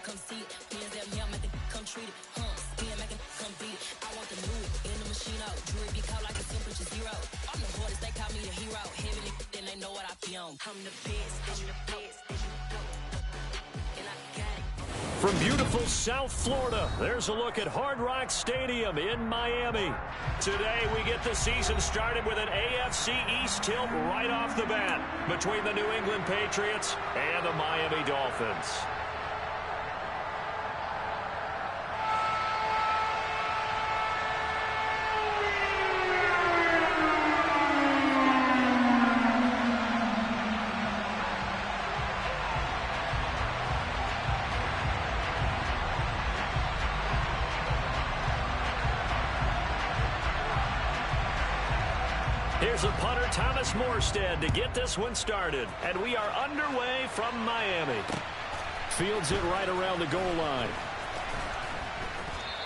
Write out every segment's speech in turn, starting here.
come see it. Pins them here, make it come treat it. Spin, make it come beat it. I want the new in the machine out. Jewelry be caught like a simple to zero. I'm the hardest, they call me the hero. Heavily, then they know what I be on. I'm the best, I'm the best, and I got it. From beautiful South Florida, there's a look at Hard Rock Stadium in Miami. Today, we get the season started with an AFC East tilt right off the bat between the New England Patriots and the Miami Dolphins. Here's a punter, Thomas Morstead, to get this one started. And we are underway from Miami. Fields it right around the goal line.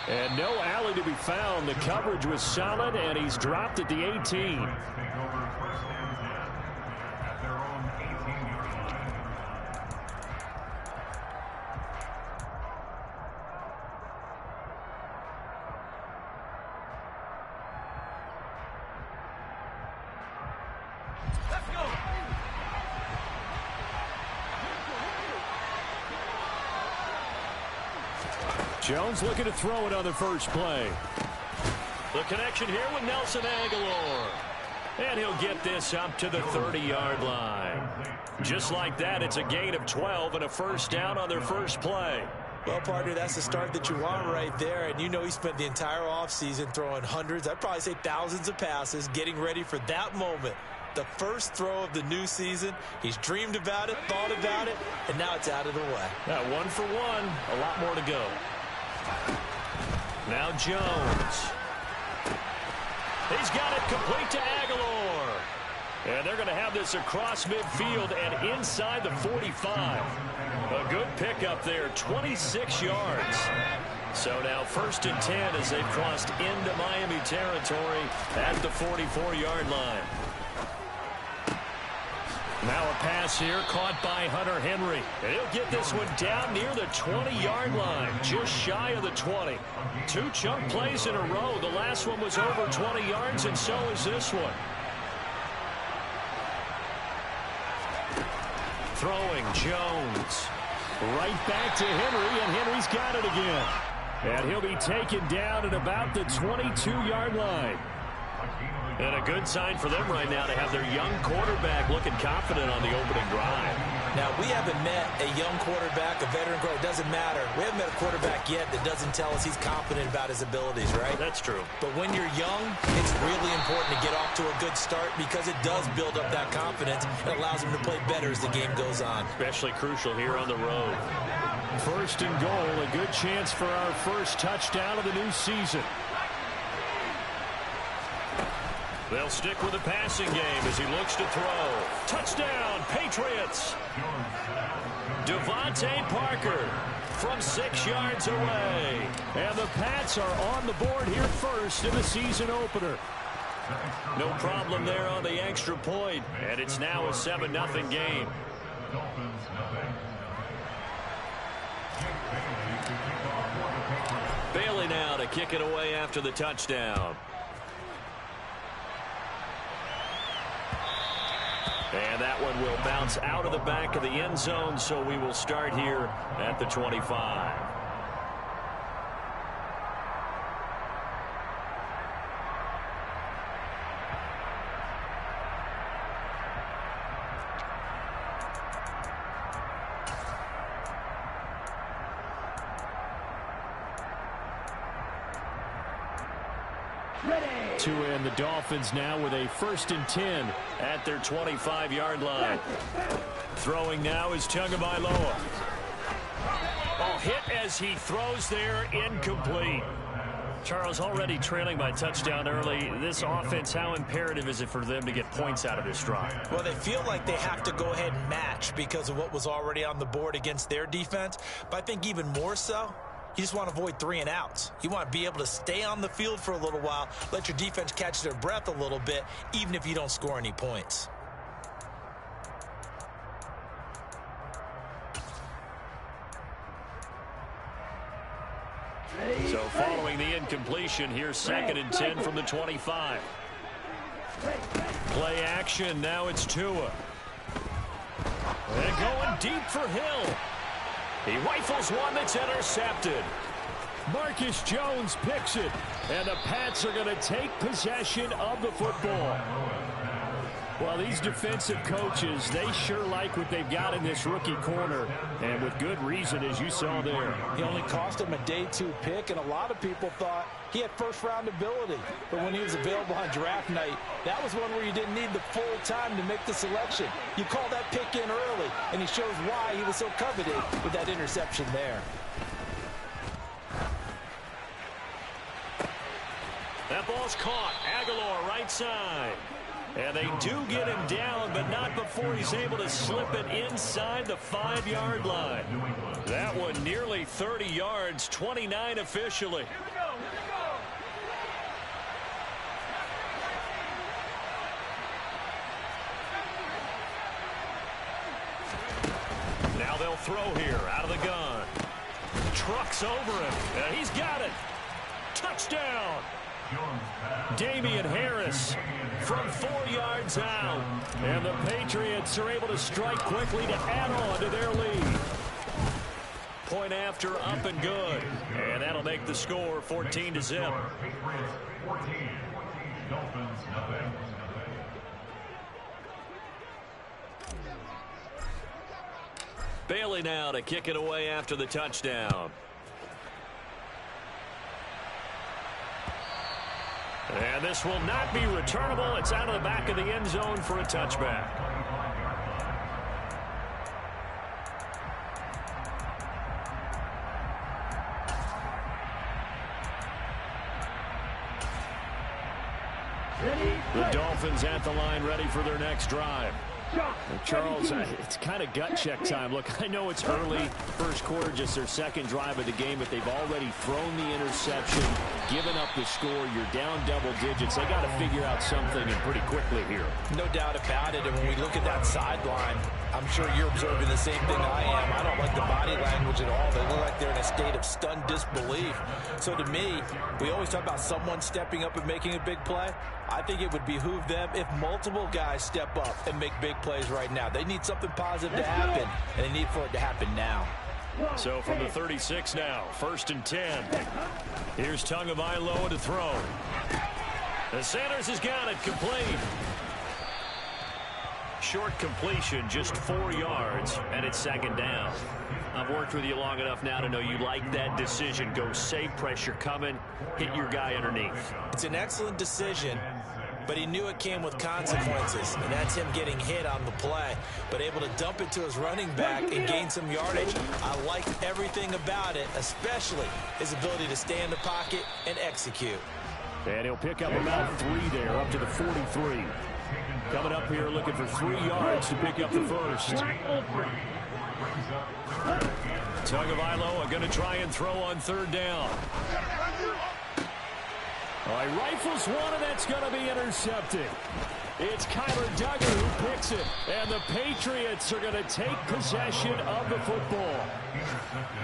And no alley to be found. The coverage was solid, and he's dropped at the 18. Jones looking to throw it on the first play. The connection here with Nelson Agholor. And he'll get this up to the 30-yard line. Just like that, it's a gain of 12 and a first down on their first play. Well, partner, that's the start that you want right there. And you know he spent the entire offseason throwing hundreds, I'd probably say thousands of passes, getting ready for that moment. The first throw of the new season. He's dreamed about it, thought about it, and now it's out of the way. Now 1 for 1, a lot more to go. Now Jones. He's got it complete to Agholor. And they're going to have this across midfield and inside the 45. A good pickup there, 26 yards. So now 1st and 10 as they've crossed into Miami territory at the 44-yard line. Now a pass here caught by Hunter Henry. And he'll get this one down near the 20-yard line, just shy of the 20. 2 chunk plays in a row. The last one was over 20 yards, and so is this one. Throwing Jones. Right back to Henry, and Henry's got it again. And he'll be taken down at about the 22-yard line. And a good sign for them right now to have their young quarterback looking confident on the opening drive. Now, we haven't met a young quarterback, a veteran quarterback. It doesn't matter. We haven't met a quarterback yet that doesn't tell us he's confident about his abilities, right? That's true. But when you're young, it's really important to get off to a good start because it does build up that confidence. It allows him to play better as the game goes on. Especially crucial here on the road. 1st and goal, a good chance for our first touchdown of the new season. They'll stick with the passing game as he looks to throw. Touchdown, Patriots! Devontae Parker from 6 yards away. And the Pats are on the board here first in the season opener. No problem there on the extra point. And it's now a 7-0 game. Bailey now to kick it away after the touchdown. And that one will bounce out of the back of the end zone, so we will start here at the 25. To end the Dolphins now with a 1st and 10 at their 25-yard line. Throwing now is Tagovailoa. Oh, hit as he throws there, incomplete. Charles, already trailing by touchdown early. This offense, how imperative is it for them to get points out of this drive? Well, they feel like they have to go ahead and match because of what was already on the board against their defense. But I think even more so, you just want to avoid 3 and outs. You want to be able to stay on the field for a little while, let your defense catch their breath a little bit, even if you don't score any points. So following the incompletion, here's 2nd and 10 from the 25. Play action. Now it's Tua. And going deep for Hill. He rifles one that's intercepted. Marcus Jones picks it. And the Pats are going to take possession of the football. Well, these defensive coaches, they sure like what they've got in this rookie corner. And with good reason, as you saw there. He only cost him a day 2 pick, and a lot of people thought he had first-round ability. But when he was available on draft night, that was one where you didn't need the full time to make the selection. You call that pick in early, and he shows why he was so coveted with that interception there. That ball's caught. Aguilar right side. And they do get him down, but not before he's able to slip it inside the 5-yard line. That one nearly 30 yards, 29 officially. Now they'll throw here out of the gun. Trucks over him, and he's got it. Touchdown. Damian Harris from 4 yards out. And the Patriots are able to strike quickly to add on to their lead. Point after, up and good. And that'll make the score 14-0. Bailey now to kick it away after the touchdown. And this will not be returnable. It's out of the back of the end zone for a touchback. The Dolphins at the line, ready for their next drive. Charles, it's kind of gut check time. Look, I know it's early, first quarter, just their second drive of the game, but they've already thrown the interception, given up the score. You're down double digits. They got to figure out something, and pretty quickly here. No doubt about it. And when we look at that sideline, I'm sure you're observing the same thing I am. I don't like the body language at all. They look like they're in a state of stunned disbelief. So to me, we always talk about someone stepping up and making a big play. I think it would behoove them if multiple guys step up and make big plays right now. They need something positive to happen, and they need for it to happen now. So from the 36 now, 1st and 10. Here's Tagovailoa to throw. And Sanders has got it complete. Short completion, just 4 yards, and it's 2nd down. I've worked with you long enough now to know you like that decision. Go save pressure coming, hit your guy underneath. It's an excellent decision, but he knew it came with consequences, and that's him getting hit on the play, but able to dump it to his running back and gain some yardage. I like everything about it, especially his ability to stay in the pocket and execute. And he'll pick up about 3 there, up to the 43. Coming up here looking for 3 yards to pick up the first. Tagovailoa going to try and throw on 3rd down. He rifles one, and that's going to be intercepted. It's Kyler Duggar who picks it, and the Patriots are going to take possession of the football.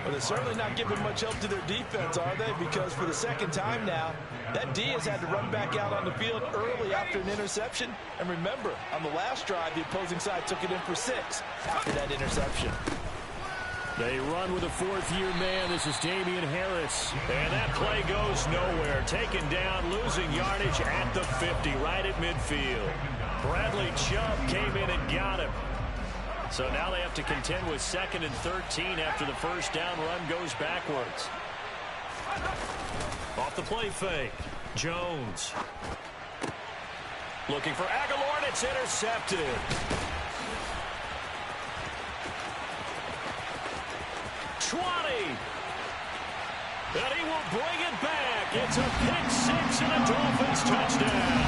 Well, they're certainly not giving much help to their defense, are they? Because for the 2nd time now, that D has had to run back out on the field early after an interception. And remember, on the last drive, the opposing side took it in for 6 after that interception. They run with a 4th-year man. This is Damian Harris. And that play goes nowhere. Taken down, losing yardage at the 50, right at midfield. Bradley Chubb came in and got him. So now they have to contend with 2nd and 13 after the first down run goes backwards. Off the play fake. Jones. Looking for Aguilar, and it's intercepted. And he will bring it back. It's a pick 6 and a Dolphins touchdown.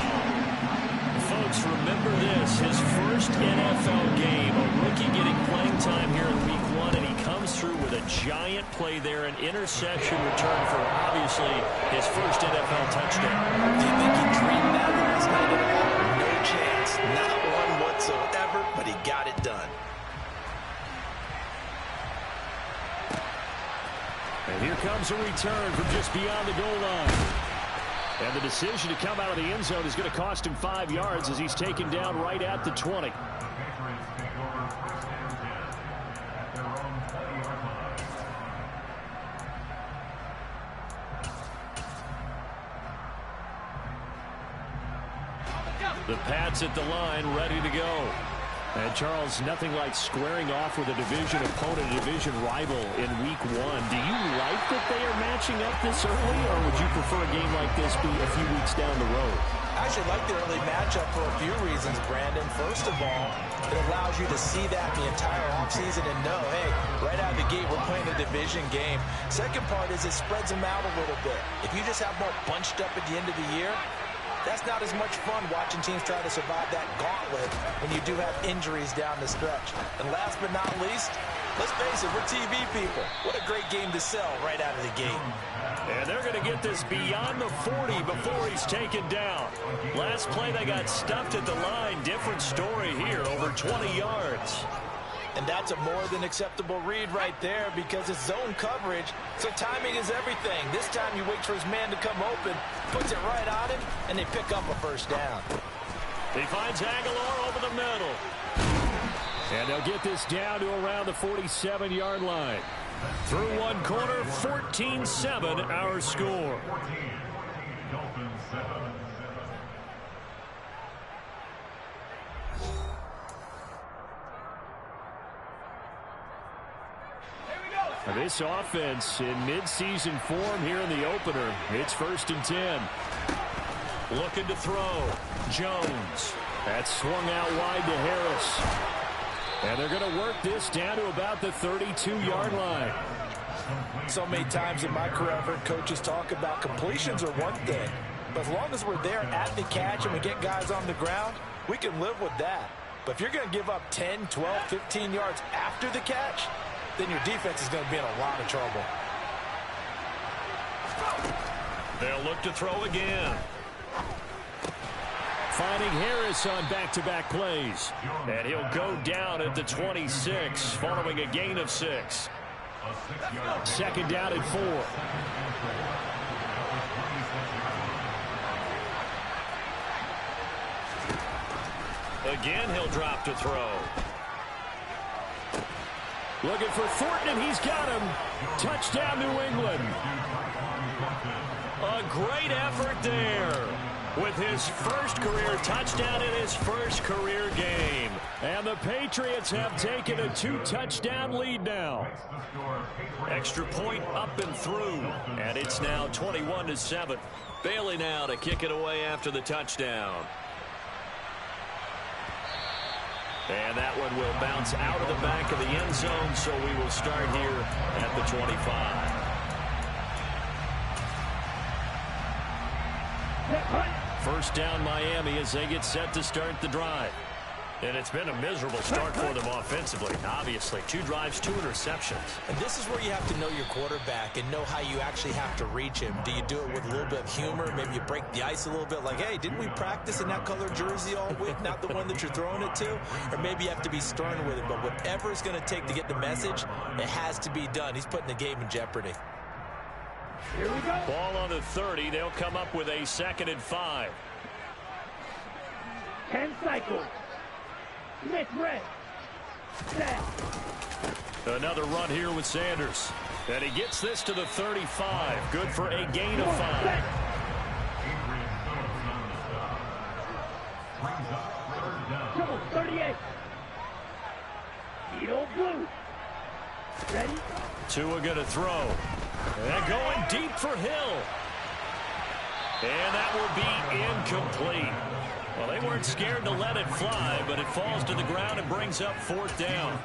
Folks, remember this. His first NFL game, a rookie getting playing time here in week 1, and he comes through with a giant play there, an interception return for, obviously, his first NFL touchdown. Do you think he dreamed that last night at all? No chance. Not one whatsoever, but he got it done. And here comes a return from just beyond the goal line. And the decision to come out of the end zone is going to cost him 5 yards as he's taken down right at the 20. The Pats at the line, ready to go. And, Charles, nothing like squaring off with a division opponent, a division rival in Week 1. Do you like that they are matching up this early, or would you prefer a game like this be a few weeks down the road? I actually like the early matchup for a few reasons, Brandon. First of all, it allows you to see that the entire offseason and know, hey, right out of the gate, we're playing a division game. Second part is it spreads them out a little bit. If you just have more bunched up at the end of the year, that's not as much fun watching teams try to survive that gauntlet when you do have injuries down the stretch. And last but not least, let's face it, we're TV people. What a great game to sell right out of the gate. And they're going to get this beyond the 40 before he's taken down. Last play, they got stuffed at the line. Different story here, over 20 yards. And that's a more than acceptable read right there because it's zone coverage, so timing is everything. This time you wait for his man to come open, puts it right on him, and they pick up a first down. He finds Aguilar over the middle. And they'll get this down to around the 47-yard line. Through one quarter, 14-7 our score. This offense in midseason form here in the opener. It's 1st and 10. Looking to throw. Jones. That's swung out wide to Harris. And they're going to work this down to about the 32-yard line. So many times in my career, I've heard coaches talk about completions are one thing. But as long as we're there at the catch and we get guys on the ground, we can live with that. But if you're going to give up 10, 12, 15 yards after the catch, then your defense is going to be in a lot of trouble. They'll look to throw again. Finding Harris on back-to-back plays. And he'll go down at the 26 following a gain of 6. 2nd down and 4. Again, he'll drop to throw. Looking for Thornton, and he's got him. Touchdown, New England. A great effort there with his first career touchdown in his first career game. And the Patriots have taken a 2-touchdown lead now. Extra point up and through, and it's now 21-7. Bailey now to kick it away after the touchdown. And that one will bounce out of the back of the end zone, so we will start here at the 25. First down Miami as they get set to start the drive. And it's been a miserable start for them offensively, obviously. 2 drives, 2 interceptions. And this is where you have to know your quarterback and know how you actually have to reach him. Do you do it with a little bit of humor? Maybe you break the ice a little bit like, hey, didn't we practice in that color jersey all week? Not the one that you're throwing it to? Or maybe you have to be stern with him. But whatever it's going to take to get the message, it has to be done. He's putting the game in jeopardy. Here we go. Ball on the 30. They'll come up with a 2nd and 5. 10 cycles. Smith red. Set. Another run here with Sanders. And he gets this to the 35. Good for a gain of 5. Double 38. Eagle blue. Ready? Tua going to throw. And going deep for Hill. And that will be incomplete. Well, they weren't scared to let it fly, but it falls to the ground and brings up 4th down.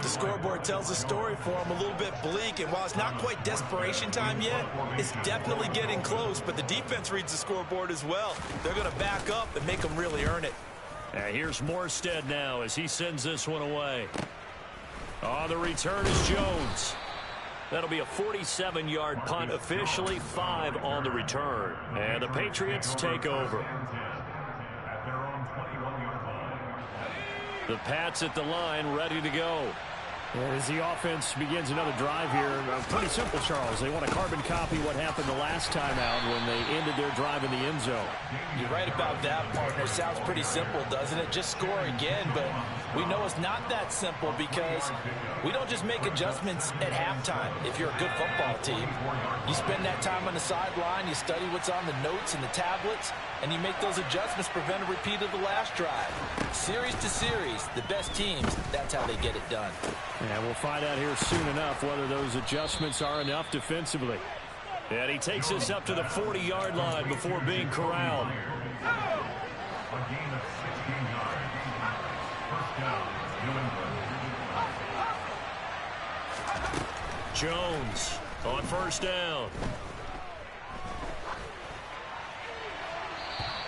The scoreboard tells a story for them, a little bit bleak, and while it's not quite desperation time yet, it's definitely getting close, but the defense reads the scoreboard as well. They're going to back up and make them really earn it. Here's Morstead now as he sends this one away. On the return is Jones. That'll be a 47-yard punt, officially 5 on the return. And the Patriots take over. The Pats at the line, ready to go. And as the offense begins another drive here, pretty simple, Charles. They want to carbon copy what happened the last time out when they ended their drive in the end zone. You're right about that, partner. Sounds pretty simple, doesn't it? Just score again, but we know it's not that simple because we don't just make adjustments at halftime. If you're a good football team, you spend that time on the sideline, you study what's on the notes and the tablets, and you make those adjustments, prevent a repeat of the last drive. Series to series, the best teams, that's how they get it done. And we'll find out here soon enough whether those adjustments are enough defensively. And he takes us up to the 40-yard line before being corralled. Jones on first down.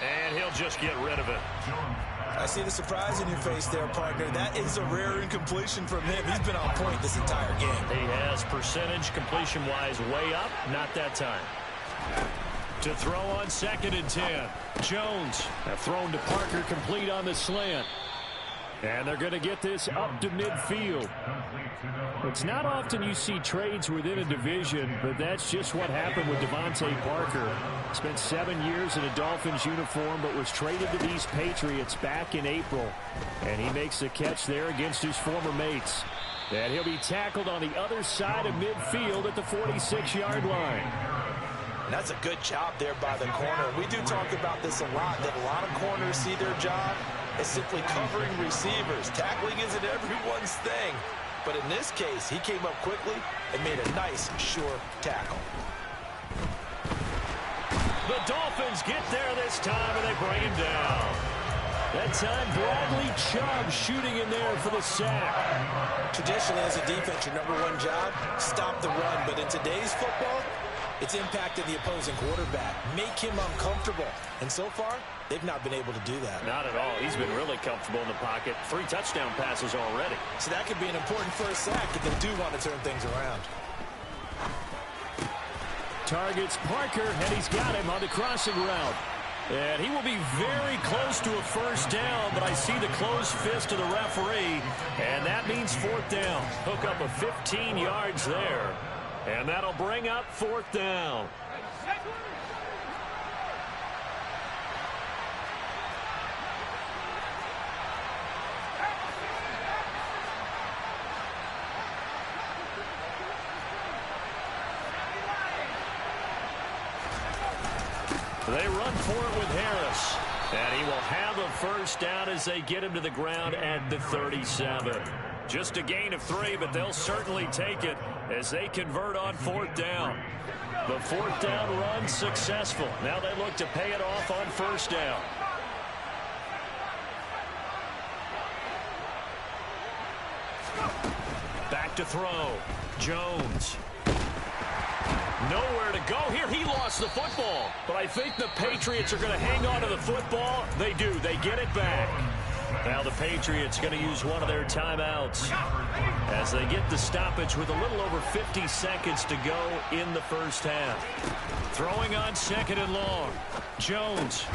And he'll just get rid of it. I see the surprise in your face there, partner. That is a rare incompletion from him. He's been on point this entire game. He has percentage completion-wise way up. Not that time. To throw on 2nd and 10. Jones have thrown to Parker, complete on the slant. And they're going to get this up to midfield. It's not often you see trades within a division, but that's just what happened with Devontae Parker. Spent 7 years in a Dolphins uniform, but was traded to these Patriots back in April. And he makes the catch there against his former mates. And he'll be tackled on the other side of midfield at the 46-yard line. And that's a good job there by the corner. We do talk about this a lot, that a lot of corners see their job as simply covering receivers. Tackling isn't everyone's thing. But in this case, he came up quickly and made a nice, sure tackle. The Dolphins get there this time, and they bring him down. That time, Bradley Chubb shooting in there for the sack. Traditionally, as a defense, your number one job, stop the run. But in today's football, it's impacted the opposing quarterback. Make him uncomfortable. And so far, they've not been able to do that. Not at all. He's been really comfortable in the pocket. 3 touchdown passes already. So that could be an important first sack if they do want to turn things around. Targets Parker, and he's got him on the crossing route. And he will be very close to a first down, but I see the closed fist of the referee, and that means 4th down. Hook up of 15 yards there, and that'll bring up 4th down. They run for it with Harris. And he will have a first down as they get him to the ground at the 37. Just a gain of 3, but they'll certainly take it as they convert on 4th down. The 4th down run successful. Now they look to pay it off on first down. Back to throw. Jones. Nowhere to go here. He lost the football. But I think the Patriots are going to hang on to the football. They do. They get it back. Now the Patriots going to use one of their timeouts as they get the stoppage with a little over 50 seconds to go in the first half. Throwing on 2nd and long. Jones.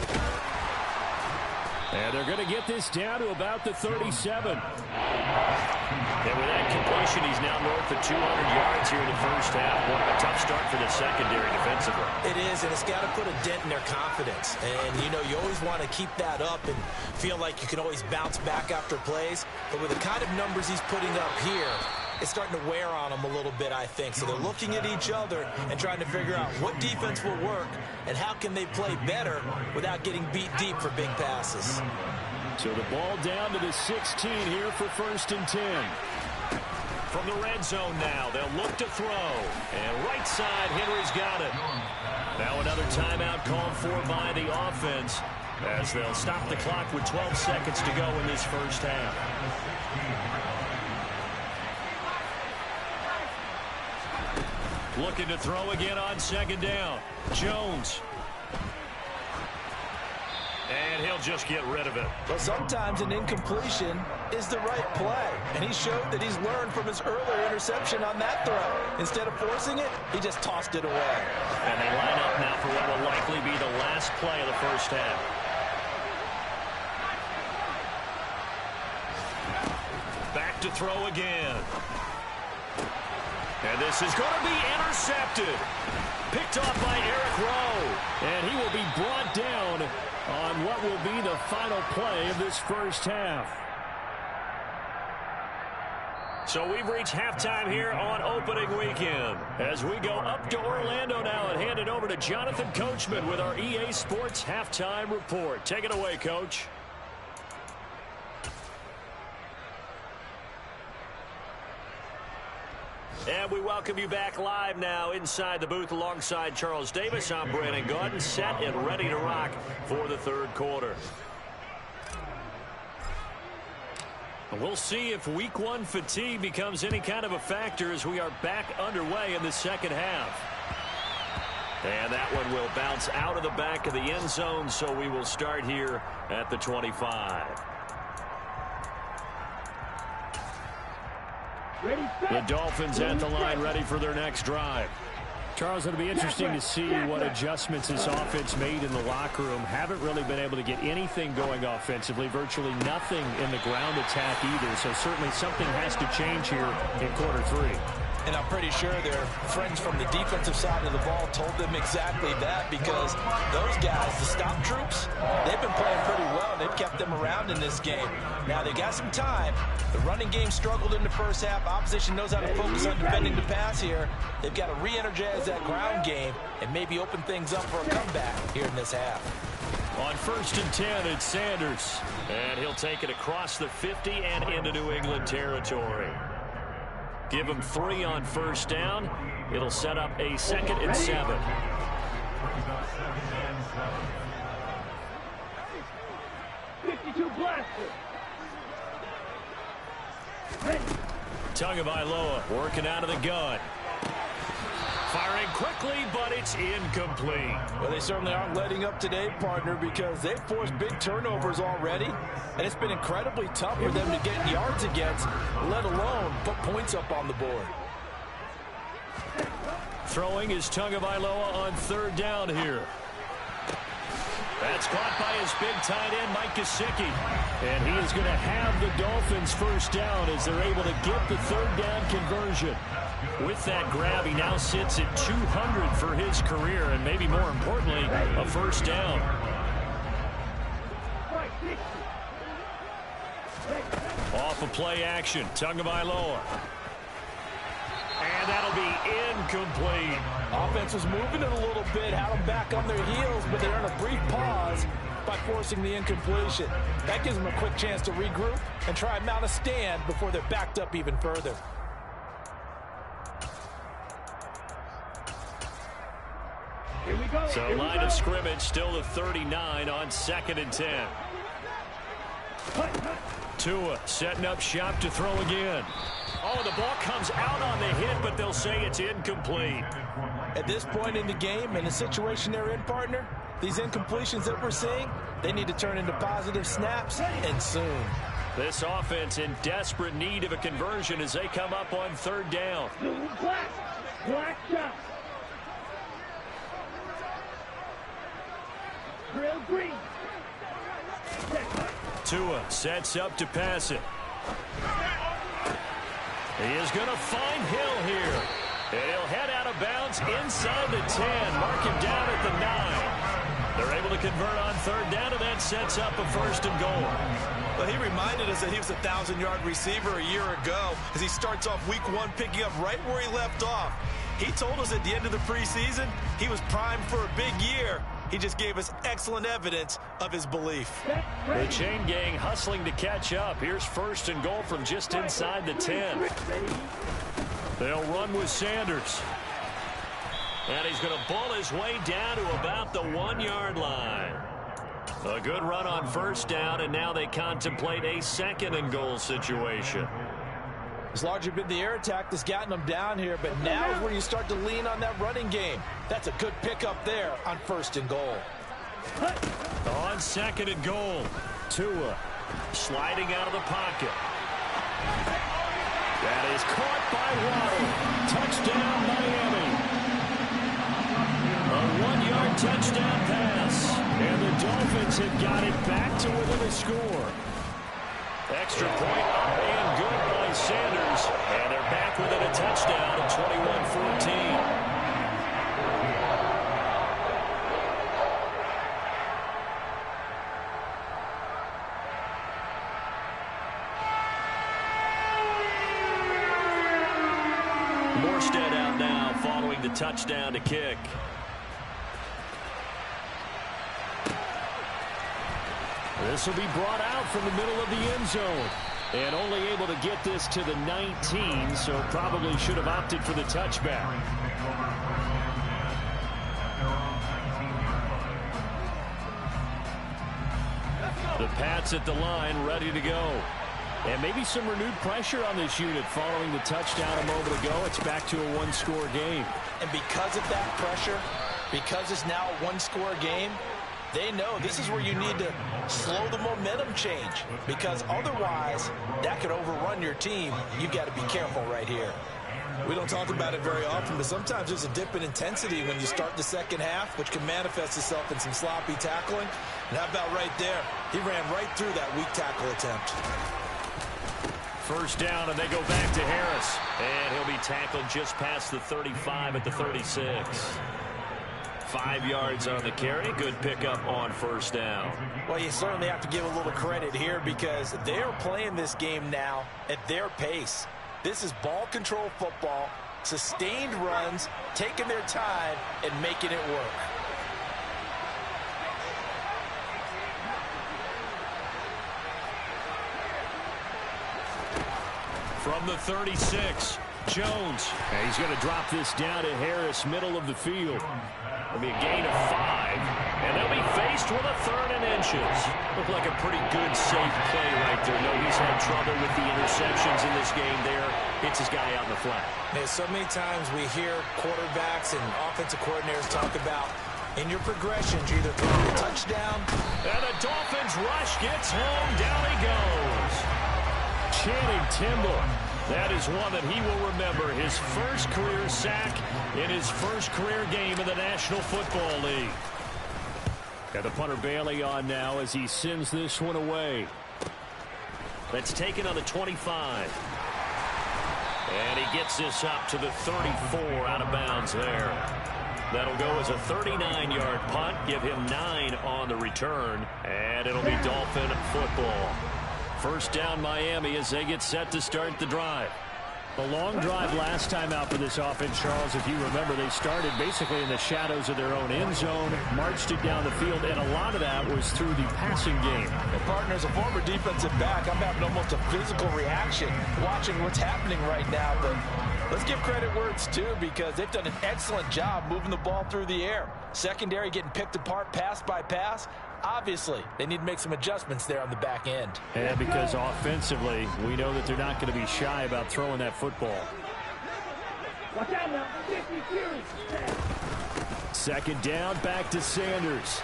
And they're going to get this down to about the 37. And with that completion, he's now north of 200 yards here in the first half. What a tough start for the secondary defensively. It is, and it's got to put a dent in their confidence. And, you know, you always want to keep that up and feel like you can always bounce back after plays. But with the kind of numbers he's putting up here, it's starting to wear on them a little bit, I think. So they're looking at each other and trying to figure out what defense will work and how can they play better without getting beat deep for big passes. So the ball down to the 16 here for 1st and 10. From the red zone now, they'll look to throw. And right side, Henry's got it. Now another timeout called for by the offense as they'll stop the clock with 12 seconds to go in this first half. Looking to throw again on 2nd down. Jones. And he'll just get rid of it. But sometimes an incompletion is the right play. And he showed that he's learned from his earlier interception on that throw. Instead of forcing it, he just tossed it away. And they line up now for what will likely be the last play of the first half. Back to throw again. And this is going to be intercepted. Picked off by Eric Rowe. And he will be brought down on what will be the final play of this first half. So we've reached halftime here on opening weekend. As we go up to Orlando now and hand it over to Jonathan Coachman with our EA Sports Halftime Report. Take it away, Coach. And we welcome you back live now inside the booth alongside Charles Davis. I'm Brandon Gaudin, set and ready to rock for the third quarter. We'll see if week one fatigue becomes any kind of a factor as we are back underway in the second half. And that one will bounce out of the back of the end zone, so we will start here at the 25. The Dolphins at the line ready for their next drive. Charles, it'll be interesting to see what adjustments this offense made in the locker room. Haven't really been able to get anything going offensively, virtually nothing in the ground attack either. So certainly something has to change here in quarter three. And I'm pretty sure their friends from the defensive side of the ball told them exactly that, because those guys, the stop troops, they've been playing pretty well. They've kept them around in this game. Now, they got some time. The running game struggled in the first half. Opposition knows how to focus on defending the pass here. They've got to re-energize that ground game and maybe open things up for a comeback here in this half. On 1st and 10, it's Sanders. And he'll take it across the 50 and into New England territory. Give him 3 on first down. It'll set up a 2nd and 7. Tagovailoa working out of the gun. Firing quickly, but it's incomplete. Well, they certainly aren't letting up today, partner, because they've forced big turnovers already, and it's been incredibly tough for them to get yards against, let alone put points up on the board. Throwing is Tagovailoa on 3rd down here. That's caught by his big tight end, Mike Gesicki. And he is going to have the Dolphins first down as they're able to get the 3rd down conversion. With that grab, he now sits at 200 for his career, and maybe more importantly, a first down. Off of play action, Tagovailoa. And that'll be incomplete. Offense was moving it a little bit, had them back on their heels, but they're in a brief pause by forcing the incompletion. That gives them a quick chance to regroup and try and mount a stand before they're backed up even further. Here we go. So line of scrimmage still the 39 on 2nd and 10. Tua setting up shop to throw again. Oh, the ball comes out on the hit, but they'll say it's incomplete. At this point in the game, in the situation they're in, partner, these incompletions that we're seeing, they need to turn into positive snaps, and soon. This offense in desperate need of a conversion as they come up on 3rd down. Black shot. Drill green. Tua sets up to pass it. He is going to find Hill here. And he'll head out of bounds inside the 10. Mark him down at the 9. They're able to convert on 3rd down, and that sets up a 1st and goal. Well, he reminded us that he was a 1,000-yard receiver a year ago as he starts off week 1 picking up right where he left off. He told us at the end of the preseason he was primed for a big year. He just gave us excellent evidence of his belief. The chain gang hustling to catch up. Here's 1st and goal from just inside the 10. They'll run with Sanders. And he's going to bull his way down to about the 1-yard line. A good run on 1st down, and now they contemplate a 2nd and goal situation. It's largely been the air attack that's gotten them down here, but now is where you start to lean on that running game. That's a good pickup there on 1st and goal. On 2nd and goal, Tua sliding out of the pocket. That is caught by Waddle. Touchdown, Miami. A 1-yard touchdown pass. And the Dolphins have got it back to within a score. Extra point up and good by Barry Sanders, and they're back within a touchdown at 21-14. Morstead out now following the touchdown to kick. This will be brought out from the middle of the end zone. And only able to get this to the 19, so probably should have opted for the touchback. The Pats at the line, ready to go. And maybe some renewed pressure on this unit following the touchdown a moment ago. It's back to a one-score game. And because of that pressure, because it's now a one-score game, they know this is where you need to slow the momentum change, because otherwise that could overrun your team. You've got to be careful right here. We don't talk about it very often, but sometimes there's a dip in intensity when you start the second half, which can manifest itself in some sloppy tackling. And how about right there? He ran right through that weak tackle attempt. First down, and they go back to Harris. And he'll be tackled just past the 35 at the 36. 5 yards on the carry. Good pickup on first down. Well, you certainly have to give a little credit here because they're playing this game now at their pace. This is ball control football, sustained runs, taking their time and making it work. From the 36, Jones. And he's going to drop this down to Harris, middle of the field. It'll be a gain of 5, and they'll be faced with a 3rd and inches. Looked like a pretty good, safe play right there. No, he's had trouble with the interceptions in this game there. Hits his guy out in the flat. Man, so many times we hear quarterbacks and offensive coordinators talk about in your progressions, you either throw a touchdown. And the Dolphins rush gets home. Down he goes. Channing Tindall. That is one that he will remember. His first career sack in his first career game in the National Football League. Got the punter Bailey on now as he sends this one away. That's taken on the 25. And he gets this up to the 34, out of bounds there. That'll go as a 39-yard punt. Give him 9 on the return. And it'll be Dolphin football. First down Miami as they get set to start the drive. A long drive last time out for this offense, Charles. If you remember, they started basically in the shadows of their own end zone, marched it down the field, and a lot of that was through the passing game. And partner, as a former defensive back, I'm having almost a physical reaction watching what's happening right now. But let's give credit where it's due because they've done an excellent job moving the ball through the air. Secondary getting picked apart pass by pass. Obviously, they need to make some adjustments there on the back end. And because offensively, we know that they're not going to be shy about throwing that football. Watch out now. 50 series. Second down, back to Sanders.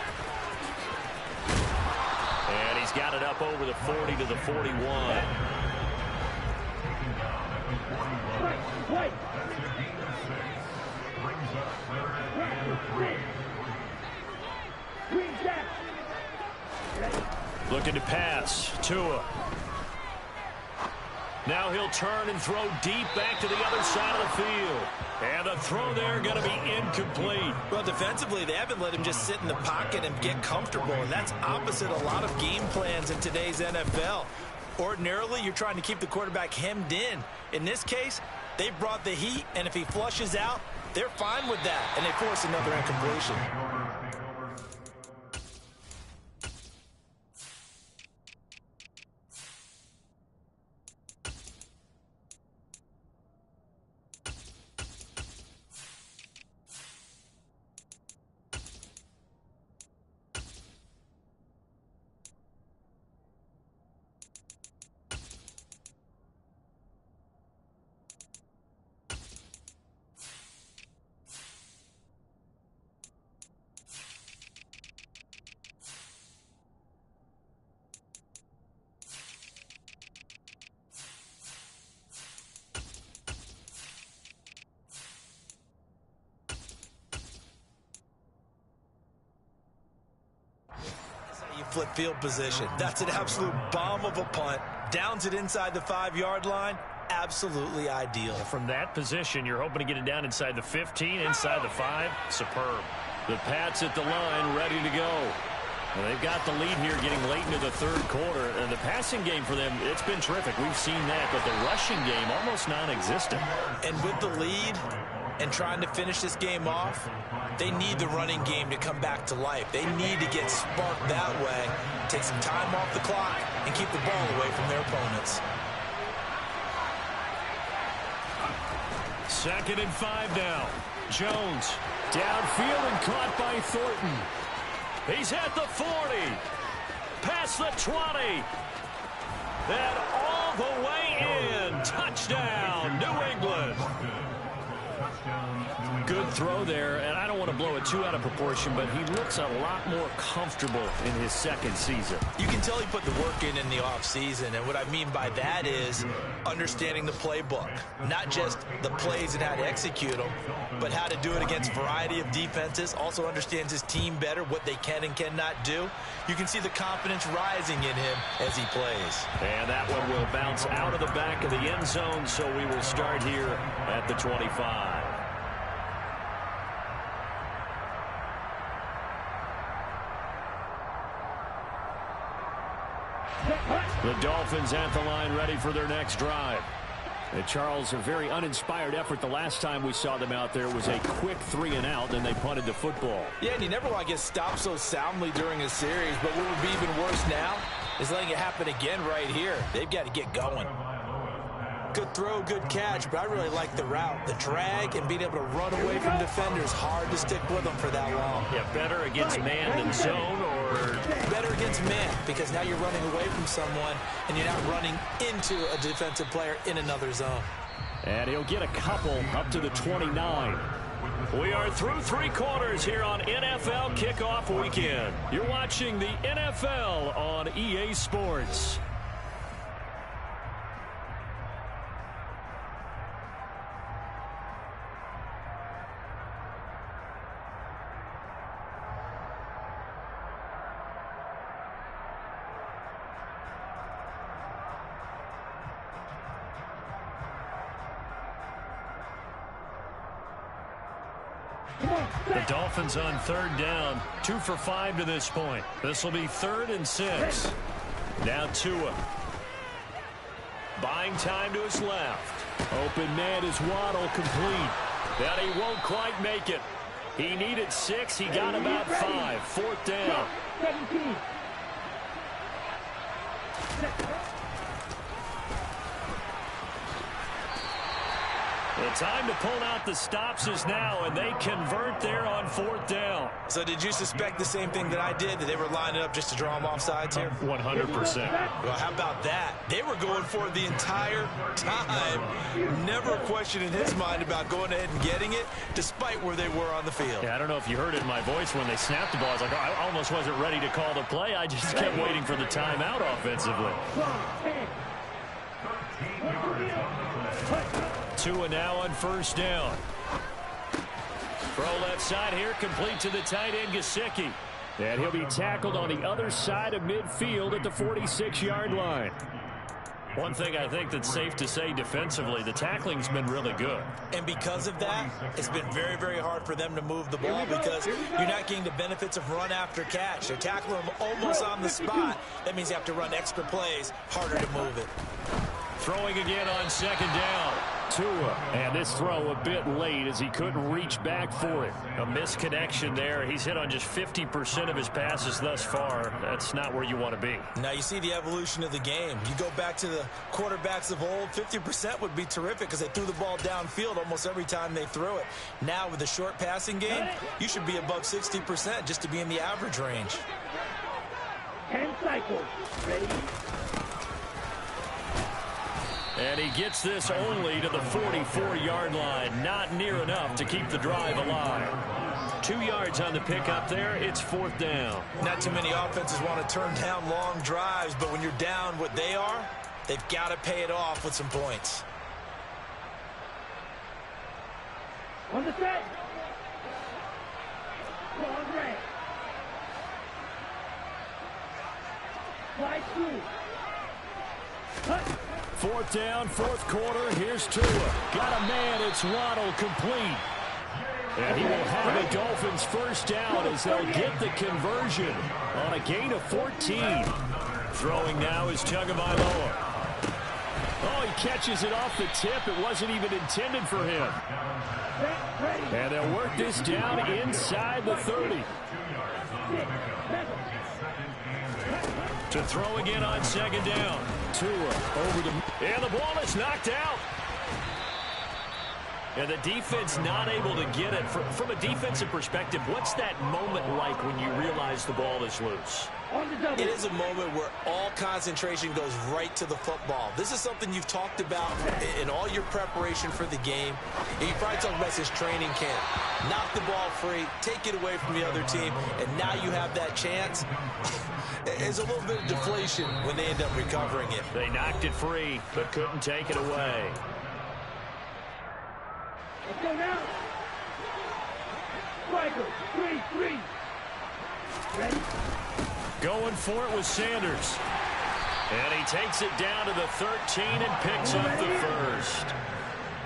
And he's got it up over the 40 to the 41. Right. Green jack. Looking to pass. Tua. Now he'll turn and throw deep back to the other side of the field. And the throw there going to be incomplete. Well, defensively, they haven't let him just sit in the pocket and get comfortable, and that's opposite a lot of game plans in today's NFL. Ordinarily, you're trying to keep the quarterback hemmed in. In this case, they brought the heat, and if he flushes out, they're fine with that, and they force another incompletion. Flip field position. That's an absolute bomb of a punt. Downs it inside the 5-yard line. absolutely ideal. From that position, you're hoping to get it down inside the 15, inside the 5. Superb. The Pats at the line, ready to go. And they've got the lead here getting late into the third quarter. And the passing game for them, it's been terrific. We've seen that. But the rushing game, almost non-existent. And with the lead and trying to finish this game off, they need the running game to come back to life. They need to get sparked that way, take some time off the clock, and keep the ball away from their opponents. 2nd and 5 now. Jones downfield and caught by Thornton. He's at the 40. Past the 20. And all the way in. Touchdown, New England. Good throw there, and I don't want to blow it too out of proportion, but he looks a lot more comfortable in his second season. You can tell he put the work in the offseason, and what I mean by that is understanding the playbook. Not just the plays and how to execute them, but how to do it against a variety of defenses. Also understands his team better, what they can and cannot do. You can see the confidence rising in him as he plays. And that one will bounce out of the back of the end zone, so we will start here at the 25. The Dolphins at the line, ready for their next drive. And Charles, a very uninspired effort. The last time we saw them out there was a quick 3-and-out, and they punted the football. Yeah, and you never want to get stopped so soundly during a series, but what would be even worse now is letting it happen again right here. They've got to get going. Good throw, good catch, but I really like the route. The drag and being able to run away from defenders, hard to stick with them for that long. Yeah, better against man than zone, or better against man, because now you're running away from someone and you're not running into a defensive player in another zone. And he'll get a couple up to the 29. We are through 3 quarters here on NFL Kickoff Weekend. You're watching the NFL on EA Sports. The Dolphins on 3rd down, 2 for 5 to this point. This will be 3rd and 6. Now Tua. Buying time to his left. Open man is Waddle, complete. But he won't quite make it. He needed 6. He got about 5. 4th down. 17. The time to pull out the stops is now, and they convert there on 4th down. So did you suspect the same thing that I did, that they were lining up just to draw them off sides here? 100%. Well, how about that? They were going for it the entire time. Never a question in his mind about going ahead and getting it, despite where they were on the field. Yeah, I don't know if you heard it in my voice when they snapped the ball. I was like, oh, I almost wasn't ready to call the play. I just kept waiting for the timeout offensively. Tua now on 1st down. Throw left side here, complete to the tight end, Gesicki. And he'll be tackled on the other side of midfield at the 46-yard line. One thing I think that's safe to say defensively, the tackling's been really good. And because of that, it's been very, very hard for them to move the ball because you're not getting the benefits of run after catch. They're tackling them almost on the spot. That means you have to run extra plays, harder to move it. Throwing again on 2nd down. Tua, and this throw a bit late as he couldn't reach back for it. A misconnection there. He's hit on just 50% of his passes thus far. That's not where you want to be. Now you see the evolution of the game. You go back to the quarterbacks of old, 50% would be terrific because they threw the ball downfield almost every time they threw it. Now with the short passing game, you should be above 60% just to be in the average range. 10 cycles. Ready? And he gets this only to the 44-yard line. Not near enough to keep the drive alive. 2 yards on the pickup there. It's 4th down. Not too many offenses want to turn down long drives, but when you're down what they are, they've got to pay it off with some points. On the set. Long range. Slide through. Cut. Fourth down, fourth quarter. Here's Tua. Got a man. It's Waddle, complete. And he will have a Dolphins first down as they'll get the conversion on a gain of 14. Throwing now is Tagovailoa. Oh, he catches it off the tip. It wasn't even intended for him. And they'll work this down inside the 30. To throw again on second down. Tua over the... And the ball is knocked out. And the defense not able to get it. From a defensive perspective, what's that moment like when you realize the ball is loose? It is a moment where all concentration goes right to the football. This is something you've talked about in all your preparation for the game. And you probably talked about since training camp. Knock the ball free, take it away from the other team, and now you have that chance. There's a little bit of deflation when they end up recovering it. They knocked it free, but couldn't take it away. Let's go now. Striker, 3-3. Ready? Going for it with Sanders. And he takes it down to the 13 and picks up the first.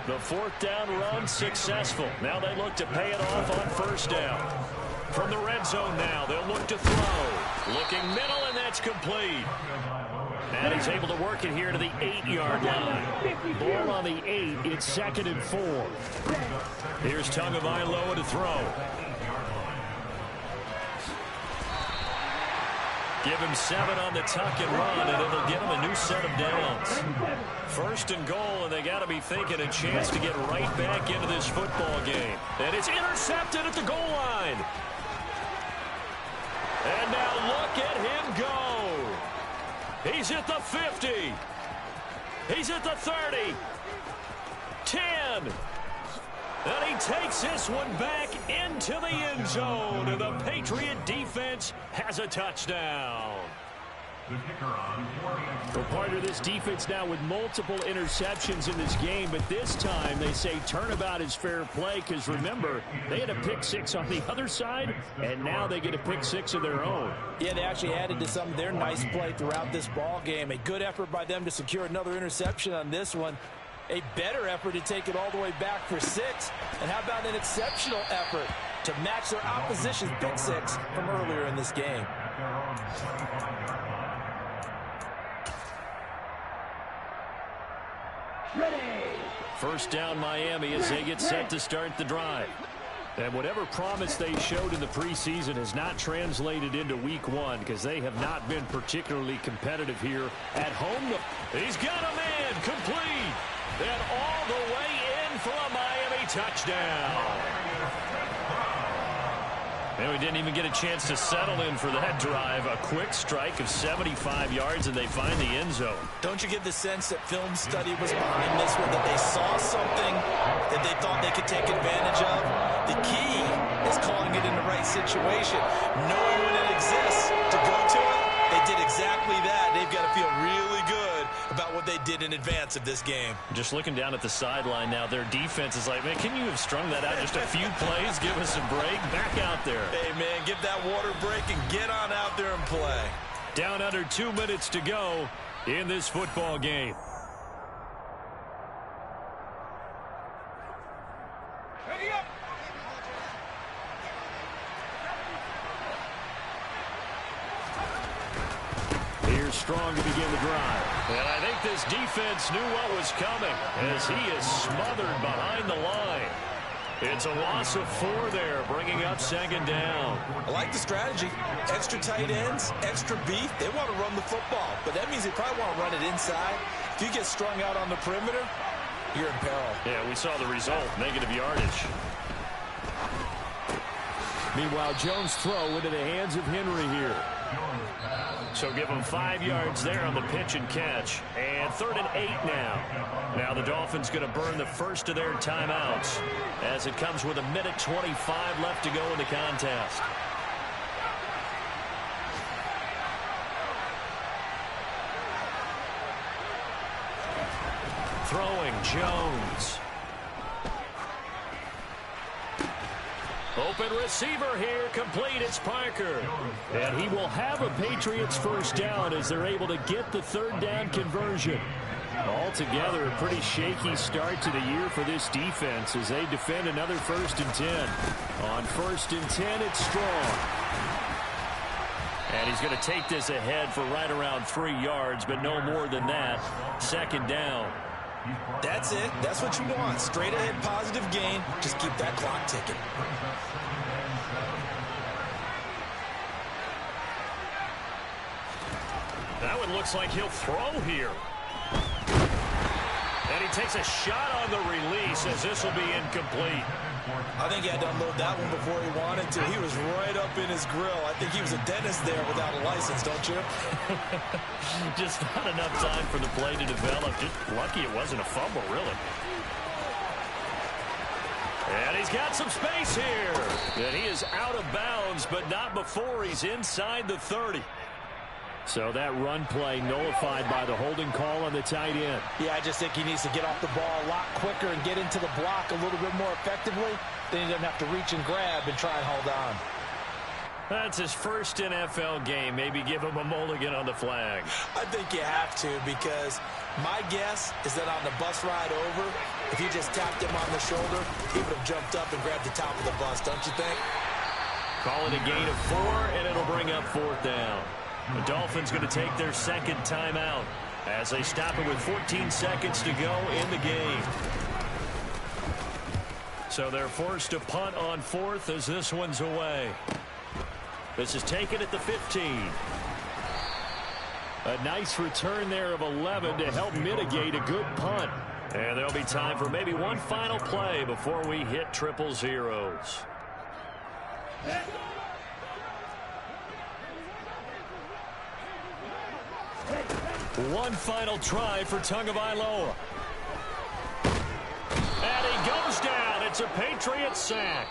The fourth down run successful. Now they look to pay it off on first down. From the red zone now, they'll look to throw. Looking middle, and that's complete. And he's able to work it here to the 8-yard line. Ball on the 8. It's 2nd and 4. Here's Tagovailoa to throw. Give him 7 on the tuck and run, and it'll get him a new set of downs. First and goal, and they got to be thinking a chance to get right back into this football game. And it's intercepted at the goal line. And now look at him go. He's at the 50. He's at the 30. 10. And he takes this one back into the end zone. And the Patriot defense has a touchdown. Well, part of this defense now with multiple interceptions in this game, but this time they say turnabout is fair play because, remember, they had a pick 6 on the other side, and now they get a pick 6 of their own. Yeah, they actually added to some of their nice play throughout this ball game. A good effort by them to secure another interception on this one. A better effort to take it all the way back for 6. And how about an exceptional effort to match their opposition's pick 6 from earlier in this game. Ready. First down Miami as they get set to start the drive. And whatever promise they showed in the preseason has not translated into week 1 because they have not been particularly competitive here at home. He's got a man complete. And all the way in for a Miami touchdown. And we didn't even get a chance to settle in for that drive. A quick strike of 75 yards, and they find the end zone. Don't you get the sense that film study was behind this one, that they saw something that they thought they could take advantage of? The key is calling it in the right situation, knowing when it exists to go to it. They did exactly that. They've got to feel really good about what they did in advance of this game. Just looking down at the sideline now, their defense is like, man, can you have strung that out just a few plays? Give us a break. Back out there. Hey, man, give that water break and get on out there and play. Down under 2 minutes to go in this football game. Strong to begin the drive. And I think this defense knew what was coming as he is smothered behind the line. It's a loss of 4 there, bringing up second down. I like the strategy. Extra tight ends, extra beef. They want to run the football, but that means they probably want to run it inside. If you get strung out on the perimeter, you're in peril. Yeah, we saw the result, negative yardage. Meanwhile, Jones' throw into the hands of Henry here. So give them 5 yards there on the pitch and catch. And 3rd and 8 now. Now the Dolphins going to burn the first of their timeouts as it comes with 1:25 left to go in the contest. Throwing Jones. Open receiver here, complete, it's Parker. And he will have a Patriots first down as they're able to get the 3rd down conversion. Altogether, a pretty shaky start to the year for this defense as they defend another 1st and 10. On 1st and 10, it's Strong. And he's going to take this ahead for right around 3 yards, but no more than that. 2nd down. That's it. That's what you want. Straight ahead positive gain. Just keep that clock ticking. That one looks like he'll throw here. And he takes a shot on the release as this will be incomplete. I think he had to unload that one before he wanted to. He was right up in his grill. I think he was a dentist there without a license, don't you? Just not enough time for the play to develop. Just lucky it wasn't a fumble, really. And he's got some space here. And he is out of bounds, but not before he's inside the 30. So that run play nullified by the holding call on the tight end. Yeah, I just think he needs to get off the ball a lot quicker and get into the block a little bit more effectively. Then he doesn't have to reach and grab and try and hold on. That's his first NFL game. Maybe give him a mulligan on the flag. I think you have to, because my guess is that on the bus ride over, if you just tapped him on the shoulder, he would have jumped up and grabbed the top of the bus, don't you think? Call it a gain of 4, and it'll bring up 4th down. The Dolphins going to take their 2nd timeout as they stop it with 14 seconds to go in the game. So they're forced to punt on 4th as this one's away. This is taken at the 15. A nice return there of 11 to help mitigate a good punt. And there'll be time for maybe one final play before we hit 000. One final try for Tagovailoa. And he goes down. It's a Patriot sack.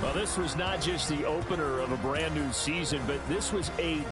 Well, this was not just the opener of a brand new season, but this was a